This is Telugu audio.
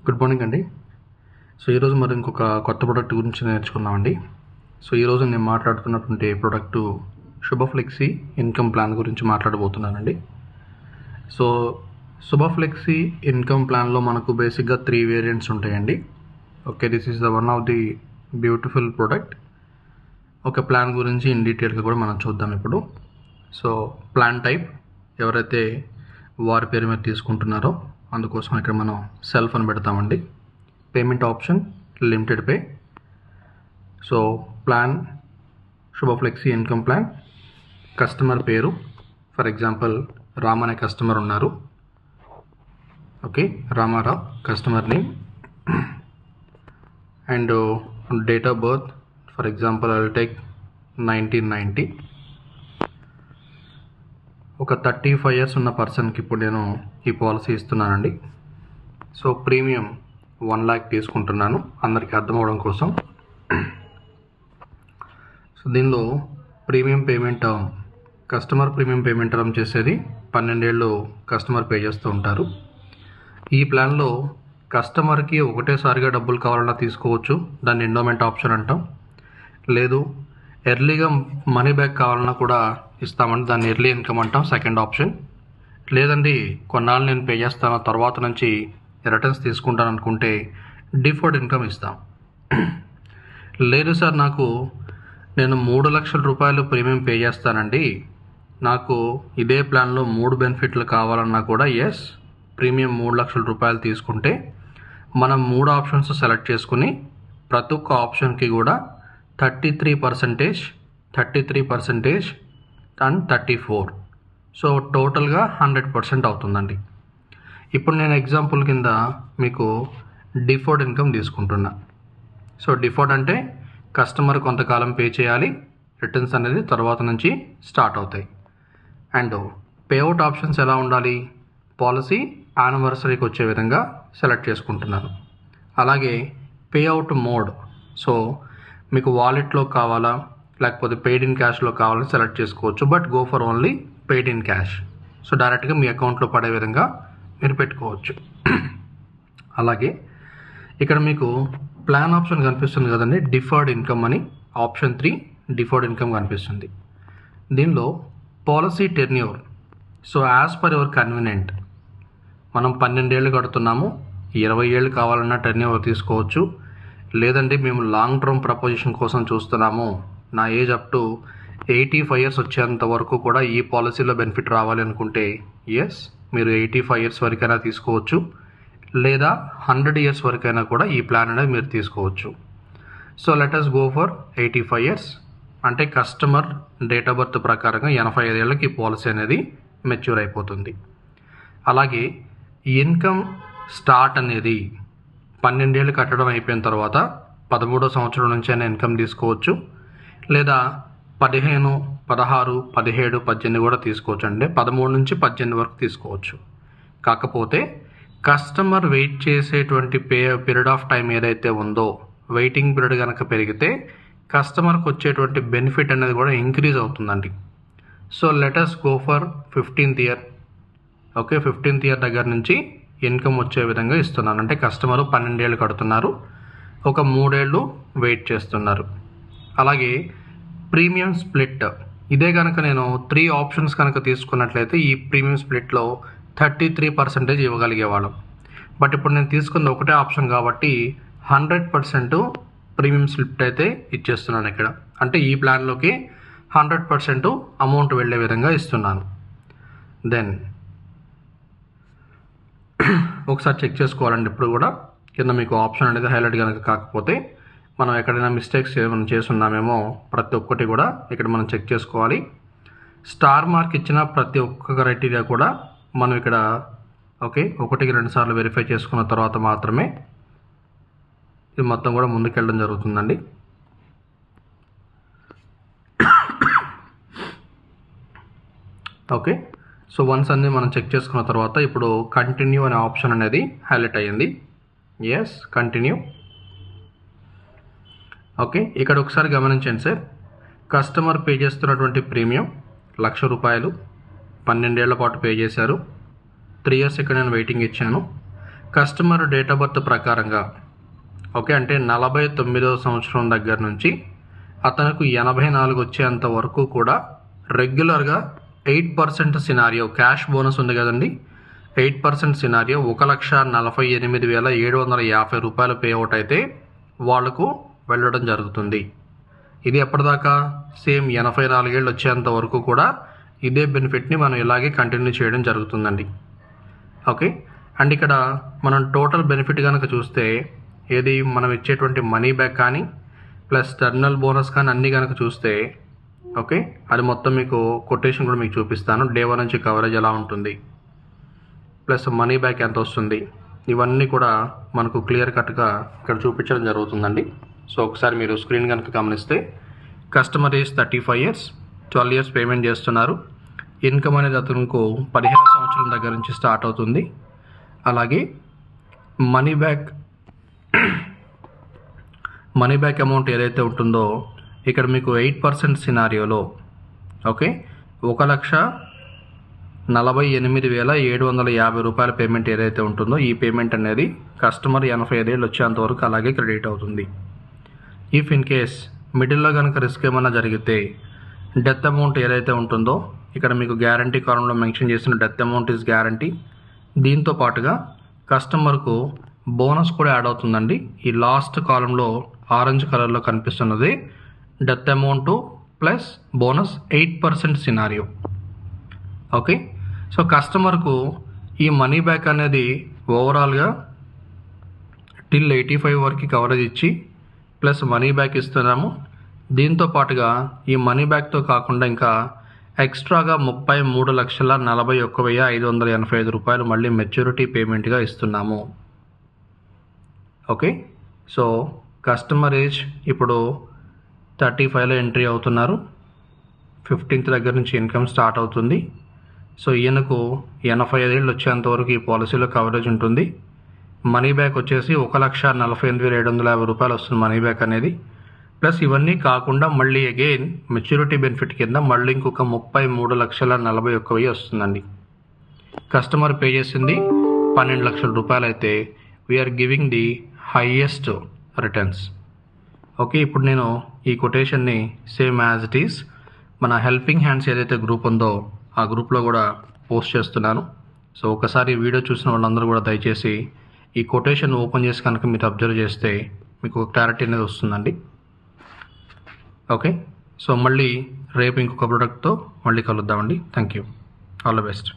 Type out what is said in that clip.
గుడ్ మార్నింగ్ అండి. సో ఈరోజు మరి ఇంకొక కొత్త ప్రోడక్ట్ గురించి నేర్చుకుందామండి. సో ఈరోజు నేను మాట్లాడుతున్నటువంటి ప్రోడక్టు శుభఫ్లెక్సీ ఇన్కమ్ ప్లాన్ గురించి మాట్లాడబోతున్నానండి. సో శుభఫ్లెక్సీ ఇన్కమ్ ప్లాన్లో మనకు బేసిక్గా 3 వేరియంట్స్ ఉంటాయండి. Okay, this is the one of the beautiful product. ఒక ప్లాన్ గురించి ఇన్ డీటెయిల్గా కూడా మనం చూద్దాం ఇప్పుడు. సో ప్లాన్ టైప్ ఎవరైతే వారి పేరు మీద తీసుకుంటున్నారో అందుకోసం ఇక్కడ మనం సెల్ఫ్ అని పెడతామండి. Payment option limited pay. So plan Shubh Flexi income plan. Customer పేరు ఫర్ ఎగ్జాంపుల్ రామ్ అనే కస్టమర్ ఉన్నారు. Okay, Ramarao customer name. And date of birth for example I will take 1990. ఒక 35 years ఉన్న పర్సన్కి ఇప్పుడు నేను ఈ పాలసీ ఇస్తున్నానండి. సో ప్రీమియం 1 lakh తీసుకుంటున్నాను అందరికీ అర్థం అవడం కోసం. సో దీనిలో premium payment term, customer premium payment term చేసేది 12 ఏళ్ళు కస్టమర్ పే చేస్తూ ఉంటారు. ఈ ప్లాన్లో కస్టమర్కి ఒకటేసారిగా డబ్బులు కావాలన్నా తీసుకోవచ్చు, దాన్ని ఎండోమెంట్ ఆప్షన్ అంటాం. లేదు ఎర్లీగా మనీ బ్యాక్ కావాలన్నా కూడా ఇస్తామండి, దాన్ని ఎర్లీ ఇన్కమ్ అంటాం, సెకండ్ ఆప్షన్. లేదండి కొన్నాళ్ళు నేను పే చేస్తాను తర్వాత నుంచి రిటర్న్స్ తీసుకుంటాను అనుకుంటే డిఫర్డ్ ఇన్కమ్ ఇస్తాం. లేదు సార్ నేను 3 లక్షల రూపాయలు ప్రీమియం పే చేస్తానండి, నాకు ఇదే ప్లాన్లో 3 బెనిఫిట్లు కావాలన్నా కూడా ఎస్, ప్రీమియం 3 లక్షల రూపాయలు తీసుకుంటే మనం 3 ఆప్షన్స్ సెలెక్ట్ చేసుకుని ప్రతి ఒక్క ఆప్షన్కి కూడా 33%, 33% అండ్ 34, సో టోటల్గా 100% అవుతుందండి. ఇప్పుడు నేను ఎగ్జాంపుల్ కింద మీకు డిఫర్డ్ ఇన్కమ్ తీసుకుంటున్నా. సో డిఫర్డ్ అంటే కస్టమర్ కొంతకాలం పే చేయాలి, రిటర్న్స్ అనేది తర్వాత నుంచి స్టార్ట్ అవుతాయి. అండ్ పేఅవుట్ ఆప్షన్స్ ఎలా ఉండాలి, పాలసీ యానివర్సరీకి వచ్చే విధంగా సెలెక్ట్ చేసుకుంటున్నాను. అలాగే పేఅవుట్ మోడ్, సో మీకు వాలెట్లో కావాలా లేకపోతే పెయిడ్ ఇన్ క్యాష్లో కావాలని సెలెక్ట్ చేసుకోవచ్చు. But go for only paid in cash. So డైరెక్ట్గా మీ అకౌంట్లో పడే విధంగా మీరు పెట్టుకోవచ్చు. అలాగే ఇక్కడ మీకు ప్లాన్ ఆప్షన్ కనిపిస్తుంది కదండి, డిఫర్డ్ ఇన్కమ్ అని ఆప్షన్ 3 డిఫర్డ్ ఇన్కమ్ కనిపిస్తుంది. దీనిలో policy టెర్న్యూర్, so as per your convenient, మనం 12 ఏళ్ళు కడుతున్నాము, 20 ఏళ్ళు కావాలన్నా టెర్న్యూర్ తీసుకోవచ్చు. లేదంటే మేము లాంగ్ టర్మ్ ప్రపోజిషన్ కోసం చూస్తున్నాము, నా ఏజ్ అప్ టు 85 years వచ్చేంత వరకు కూడా ఈ పాలసీలో బెనిఫిట్ రావాలి అనుకుంటే ఎస్, మీరు 85 years వరకైనా తీసుకోవచ్చు. లేదా 100 years వరకైనా కూడా ఈ ప్లాన్ అనేది మీరు తీసుకోవచ్చు. So let us go for 85 years. అంటే కస్టమర్ డేట్ ఆఫ్ బర్త్ ప్రకారంగా 85 ఏళ్ళకి ఈ పాలసీ అనేది మెచ్యూర్ అయిపోతుంది. అలాగే ఇన్కమ్ స్టార్ట్ అనేది 12 ఏళ్ళు కట్టడం అయిపోయిన తర్వాత 13వ సంవత్సరం నుంచి అయినా ఇన్కమ్ తీసుకోవచ్చు. లేదా 15, 16, 17, 18 కూడా తీసుకోవచ్చు అండి. 13 నుంచి 18 వరకు తీసుకోవచ్చు. కాకపోతే కస్టమర్ వెయిట్ చేసేటువంటి పీరియడ్ ఆఫ్ టైం ఏదైతే ఉందో, వెయిటింగ్ పీరియడ్ కనుక పెరిగితే కస్టమర్కి వచ్చేటువంటి బెనిఫిట్ అనేది కూడా ఇంక్రీజ్ అవుతుందండి. So let us go for 15th year. Okay, 15th year దగ్గర నుంచి ఇన్కమ్ వచ్చే విధంగా ఇస్తున్నాను. అంటే కస్టమరు 12 ఏళ్ళు కడుతున్నారు, ఒక 3 ఏళ్ళు వెయిట్ చేస్తున్నారు. అలాగే ప్రీమియం స్ప్లిట్, ఇదే కనుక నేను 3 ఆప్షన్స్ కనుక తీసుకున్నట్లయితే ఈ ప్రీమియం స్ప్లిట్లో 33% ఇవ్వగలిగేవాళ్ళం. బట్ ఇప్పుడు నేను తీసుకుంది ఒకటే ఆప్షన్ కాబట్టి 100% ప్రీమియం స్ప్లిట్ అయితే ఇచ్చేస్తున్నాను ఇక్కడ. అంటే ఈ ప్లాన్లోకి 100% అమౌంట్ వెళ్ళే విధంగా ఇస్తున్నాను. దెన్ ఒకసారి చెక్ చేసుకోవాలండి. ఇప్పుడు కూడా కింద మీకు ఆప్షన్ అనేది హైలైట్ కనుక కాకపోతే మనం ఎక్కడైనా మిస్టేక్స్ ఏమైనా చేస్తున్నామేమో ప్రతి ఒక్కటి కూడా ఇక్కడ మనం చెక్ చేసుకోవాలి. స్టార్ మార్క్ ఇచ్చిన ప్రతి ఒక్క క్రైటీరియా కూడా మనం ఇక్కడ ఓకే 1కి 2 సార్లు వెరిఫై చేసుకున్న తర్వాత మాత్రమే ఇది మొత్తం కూడా ముందుకెళ్ళడం జరుగుతుందండి. ఓకే, సో వన్స్ అన్ని మనం చెక్ చేసుకున్న తర్వాత ఇప్పుడు కంటిన్యూ అనే ఆప్షన్ అనేది హైలైట్ అయ్యింది. Yes, continue. ఓకే, ఇక్కడ ఒకసారి గమనించండి సార్, కస్టమర్ పే చేస్తున్నటువంటి ప్రీమియం 1,00,000 రూపాయలు, 12 ఏళ్ల పాటు పే చేశారు. 3 years ఇక్కడ నేను వెయిటింగ్ ఇచ్చాను. కస్టమర్ డేట్ ఆఫ్ బర్త్ ప్రకారంగా ఓకే అంటే 49వ సంవత్సరం దగ్గర నుంచి అతనికి 84 వచ్చేంత వరకు కూడా రెగ్యులర్గా 8% సినారియో క్యాష్ బోనస్ ఉంది కదండి, 8% సినారియో 1,48,750 రూపాయలు పే అవుట్ అయితే వాళ్లకు వెళ్ళడం జరుగుతుంది. ఇది ఎప్పటిదాకా? సేమ్ 84 ఏళ్ళు వచ్చేంత వరకు కూడా ఇదే బెనిఫిట్ని మనం ఇలాగే కంటిన్యూ చేయడం జరుగుతుందండి. ఓకే, అండ్ ఇక్కడ మనం టోటల్ బెనిఫిట్ కనుక చూస్తే ఏది మనం ఇచ్చేటువంటి మనీ బ్యాక్ కానీ ప్లస్ టర్నల్ బోనస్ కానీ అన్నీ కనుక చూస్తే ఓకే అది మొత్తం మీకు కొటేషన్ కూడా మీకు చూపిస్తాను. డే 1 నుంచి కవరేజ్ ఎలా ఉంటుంది ప్లస్ మనీ బ్యాక్ ఎంత వస్తుంది ఇవన్నీ కూడా మనకు క్లియర్ కట్గా ఇక్కడ చూపించడం జరుగుతుందండి. సో ఒకసారి మీరు స్క్రీన్ కనుక గమనిస్తే customer age 35 years, 12 years payment చేస్తున్నారు. ఇన్కమ్ అనేది అతనికి 15 సంవత్సరం దగ్గర నుంచి స్టార్ట్ అవుతుంది. అలాగే మనీ బ్యాక్ అమౌంట్ ఏదైతే ఉంటుందో ఇక్కడ మీకు 8% సినారియోలో ఓకే 1,48,750 రూపాయల పేమెంట్ ఏదైతే ఉంటుందో ఈ పేమెంట్ అనేది కస్టమర్ 85 ఏళ్ళు వచ్చేంత వరకు అలాగే క్రెడిట్ అవుతుంది. ఇఫ్ ఇన్ కేస్ మిడిల్లో కనుక రిస్క్ ఏమైనా జరిగితే డెత్ అమౌంట్ ఏదైతే ఉంటుందో ఇక్కడ మీకు గ్యారంటీ కాలంలో మెన్షన్ చేసిన డెత్ అమౌంట్ ఈజ్ గ్యారంటీ. దీంతో పాటుగా కస్టమర్కు బోనస్ కూడా యాడ్ అవుతుందండి. ఈ లాస్ట్ కాలంలో ఆరెంజ్ కలర్లో కనిపిస్తున్నది death amount plus bonus 8% scenario. Okay, so కస్టమర్కు ఈ మనీ బ్యాక్ అనేది ఓవరాల్గా టిల్ 85 వరకు కవరేజ్ ఇచ్చి ప్లస్ మనీ బ్యాక్ ఇస్తున్నాము. దీంతో పాటుగా ఈ మనీ బ్యాక్తో కాకుండా ఇంకా ఎక్స్ట్రాగా 33,41,585 రూపాయలు మళ్ళీ మెచ్యూరిటీ పేమెంట్గా ఇస్తున్నాము. ఓకే, సో కస్టమర్ ఏజ్ ఇప్పుడు 35లో ఎంట్రీ అవుతున్నారు. 15th దగ్గర నుంచి ఇన్కమ్ స్టార్ట్ అవుతుంది. సో ఈయనకు 85 ఏళ్ళు వచ్చేంత వరకు ఈ పాలసీలో కవరేజ్ ఉంటుంది. మనీ బ్యాక్ వచ్చేసి 1,48,750 రూపాయలు వస్తుంది మనీ బ్యాక్ అనేది. ప్లస్ ఇవన్నీ కాకుండా మళ్ళీ అగైన్ మెచ్యూరిటీ బెనిఫిట్ కింద మళ్ళీ ఇంకొక 33,41,000 వస్తుందండి. కస్టమర్ పే చేసింది 12 లక్షల రూపాయలు అయితే we are giving the highest returns. Okay, ఇప్పుడు నేను ఈ కొటేషన్ని సేమ్ యాజ్ ఇట్ ఈస్ మన హెల్పింగ్ హ్యాండ్స్ ఏదైతే గ్రూప్ ఉందో ఆ గ్రూప్లో కూడా పోస్ట్ చేస్తున్నాను. సో ఒకసారి వీడియో చూసిన వాళ్ళందరూ కూడా దయచేసి ఈ కొటేషన్ ఓపెన్ చేసి కనుక మీరు అబ్జర్వ్ చేస్తే మీకు క్లారిటీ అనేది వస్తుందండి. ఓకే, సో మళ్ళీ రేపు ఇంకొక ప్రోడక్ట్తో మళ్ళీ కలుద్దామండి. Thank you, all the best.